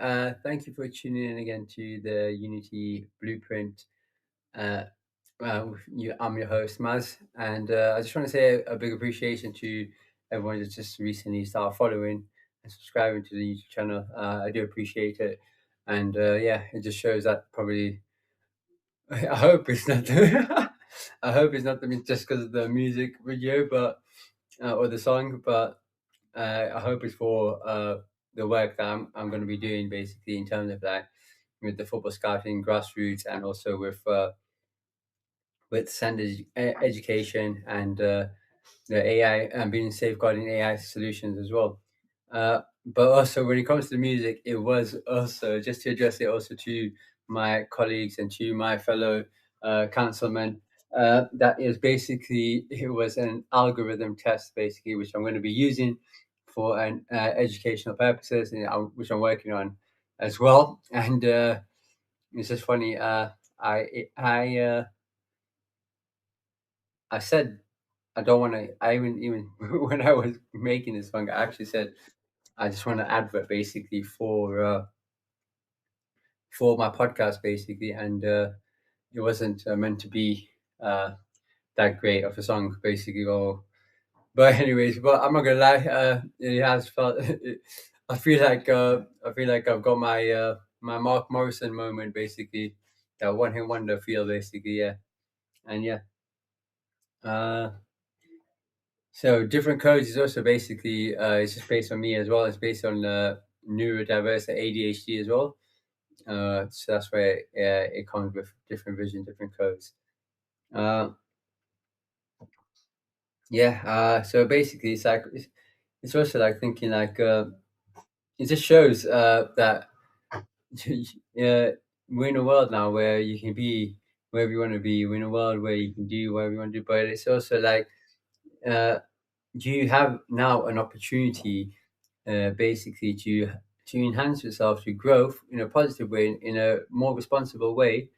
Thank you for tuning in again to the Unity Blueprint. Uh, I'm your host, Maz, and I just want to say a big appreciation to everyone that's just recently started following and subscribing to the YouTube channel. I do appreciate it, and yeah, it just shows that probably. I hope it's not. I hope it's not just because of the music video, but or the song, but I hope it's for the work that I'm going to be doing basically in terms of like with the football scouting grassroots and also with education and the AI and being safeguarding AI solutions as well. But also when it comes to music, it was also just to address it also to my colleagues and to my fellow councilmen. That is basically it was an algorithm test basically, which I'm going to be using for an educational purposes, and which I'm working on as well. And it's just funny. I I said I don't want to. I even when I was making this song, I actually said I just want to advert basically for my podcast basically, and it wasn't meant to be that great of a song basically. Or but anyways, but I'm not gonna lie, it has felt. I feel like I've got my my Mark Morrison moment basically, that one hit wonder feel basically, yeah, and yeah. Uh, So different codes is also basically it's just based on me as well. It's based on neurodiverse ADHD as well. So that's where it comes with different vision, different codes. Uh, yeah. So basically, it's also like thinking like it just shows that yeah, we're in a world now where you can be wherever you want to be. We're in a world where you can do whatever you want to do, but it's also like uh, you have now an opportunity basically to enhance yourself to growth in a positive way, in a more responsible way.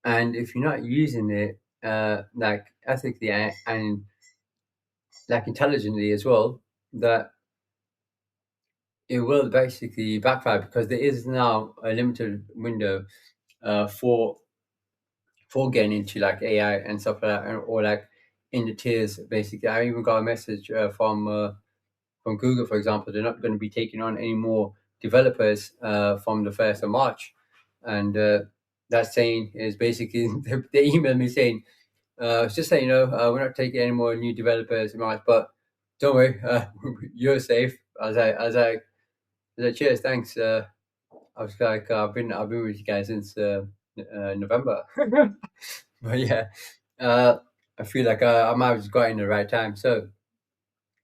And if you're not using it like ethically and like intelligently as well, that it will basically backfire because there is now a limited window for getting into like AI and stuff like that, or like in the tiers. Basically, I even got a message from Google, for example. They're not going to be taking on any more developers from the 1st of March. And that saying is basically, they emailed me saying, it's just saying, we're not taking any more new developers in March, but don't worry, you're safe. I was like, cheers, thanks. I was like, I've been with you guys since November. But yeah, uh, I feel like I might have just got in the right time. So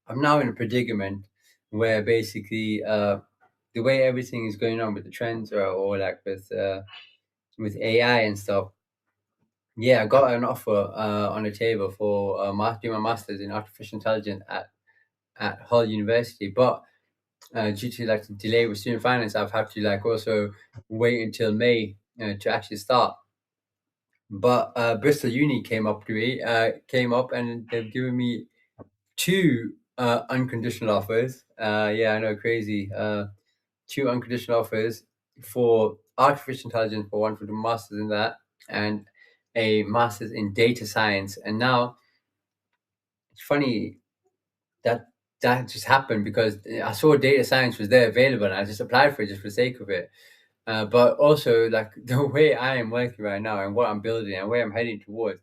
I'm now in a predicament where basically the way everything is going on with the trends or like with AI and stuff. Yeah, I got an offer on the table for doing my masters in artificial intelligence at Hull University, but due to like the delay with student finance, I've had to like also wait until May to actually start. But Bristol Uni came up, and they've given me two unconditional offers. Yeah, I know, crazy. Two unconditional offers for artificial intelligence, for one for the masters in that, and a master's in data science. And now it's funny that that just happened because I saw data science was there available, and I just applied for it just for the sake of it. But also, like the way I am working right now and what I'm building and where I'm heading towards,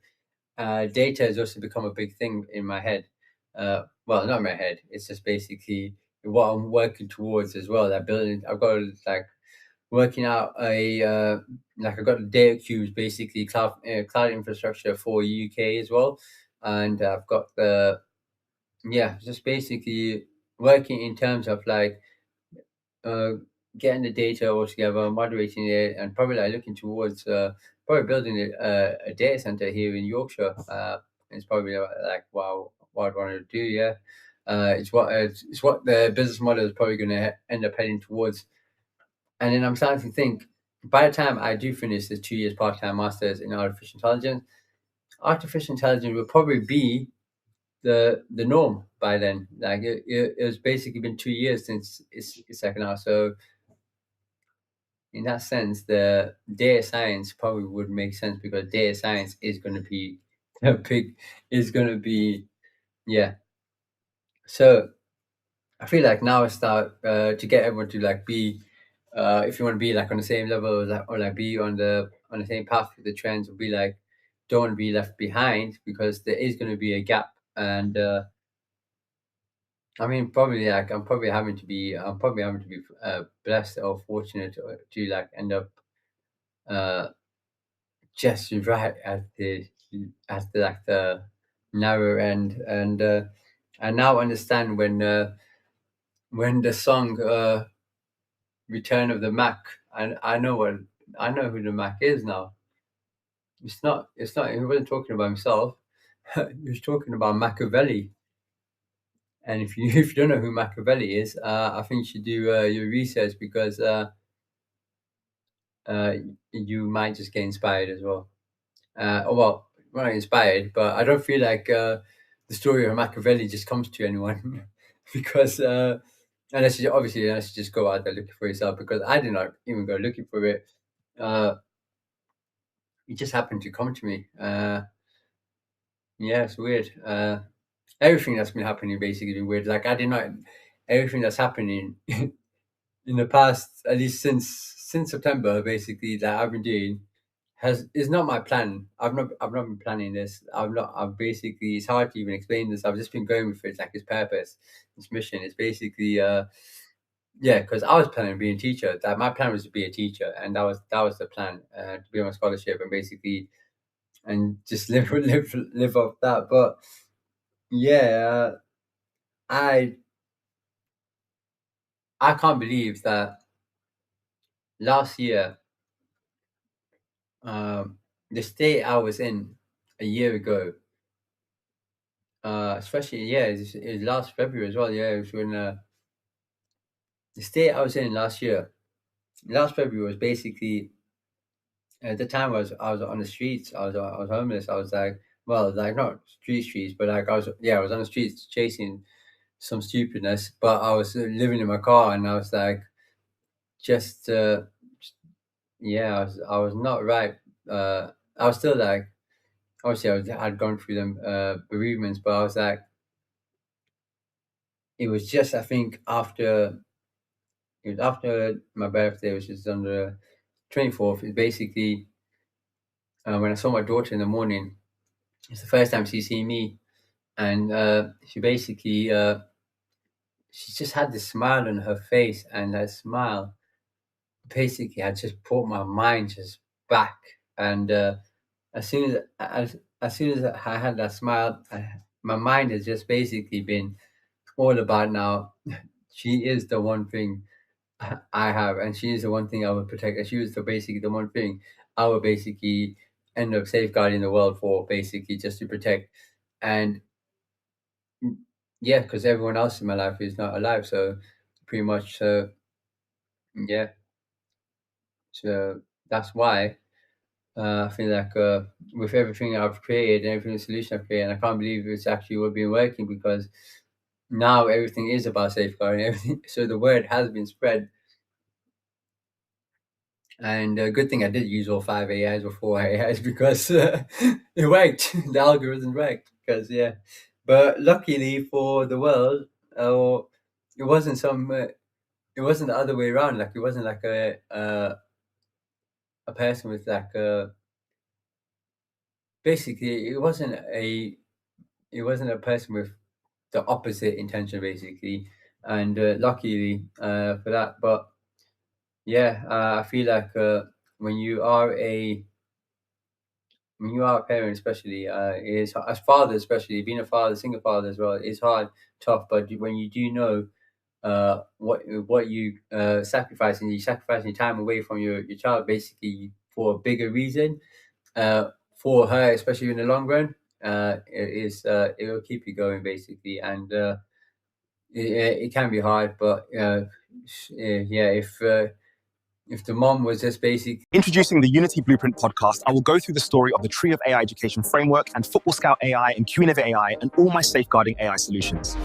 data has also become a big thing in my head. Well, not in my head. It's just basically what I'm working towards as well. That building, I've got like working out a like I got the data cubes, basically cloud infrastructure for UK as well, and I've got the yeah, just basically working in terms of like uh, getting the data all together, moderating it, and probably like looking towards probably building a data center here in Yorkshire. It's probably like wow, what I'd want to do. Yeah, it's what the business model is probably going to end up heading towards. And then I'm starting to think, by the time I do finish this 2 years part time masters in artificial intelligence will probably be the norm by then. Like it's basically been 2 years since it's second out. So in that sense, the data science probably would make sense because data science is going to be a big, is going to be, yeah. So I feel like now it's start to get everyone to like be, if you want to be like on the same level or like be on the same path with the trends, or be like, don't want to be left behind because there is going to be a gap. And I mean, probably like I'm probably having to be blessed or fortunate to like end up uh, just right at the like the narrow end, and I now understand when the song Return of the Mac, and I know who the Mac is now. It's not he wasn't talking about himself. He was talking about Machiavelli. And if you if you don't know who Machiavelli is, I think you should do your research because uh, you might just get inspired as well. Well, not inspired, but I don't feel like the story of Machiavelli just comes to anyone because unless you just go out there looking for yourself. Because I did not even go looking for it. Uh, it just happened to come to me. Yeah, it's weird. Everything that's been happening basically weird. Like I did not everything that's happening in the past, at least since September, basically that I've been doing has is not my plan. I've not been planning this. I've basically it's hard to even explain this. I've just been going with it like its purpose, its mission. It's basically yeah, because I was planning on being a teacher. That my plan was to be a teacher, and that was the plan to be on a scholarship and basically and just live off that. But yeah, I I can't believe that last year, um, the state I was in a year ago, especially yeah, it was last February as well. Yeah, it was when the state I was in last year, last February was basically at the time I was on the streets. I was homeless. I was like, well, like not streets, but like I was on the streets chasing some stupidness. But I was living in my car, and I was like, just yeah, I was not right. I was still like, obviously I'd gone through them bereavements, but I was like, it was just I think after it was after my birthday, which is on the 24th. It's basically when I saw my daughter in the morning. It's the first time she's seen me, and she basically she just had this smile on her face, and that smile basically had just brought my mind just back. And as soon as I had that smile, my mind has just basically been all about now. She is the one thing I have, and she is the one thing I would protect. And she was basically the one thing I would basically end up safeguarding the world for, basically just to protect. And yeah, because everyone else in my life is not alive, so pretty much, yeah. So that's why I feel like with everything I've created and every solution I've created, I can't believe it's actually what been working because now everything is about safeguarding everything. So the word has been spread. And a good thing I did use all five AIs or four AIs because it worked. The algorithm worked. Because yeah, but luckily for the world, or it wasn't it wasn't the other way around. Like it wasn't like a person with like basically it wasn't a person with the opposite intention basically, and luckily for that. But yeah, I feel like when you are a when you are a parent, especially, is as father, especially being a father, single father as well, is hard, tough. But when you do know what you sacrificing, you sacrificing time away from your child, basically for a bigger reason, for her, especially in the long run, it will keep you going basically, and it can be hard, but yeah, if the mom was just basically Introducing the Unity Blueprint podcast, I will go through the story of the Tree of AI Education framework and Football Scout AI and QNever AI and all my safeguarding AI solutions.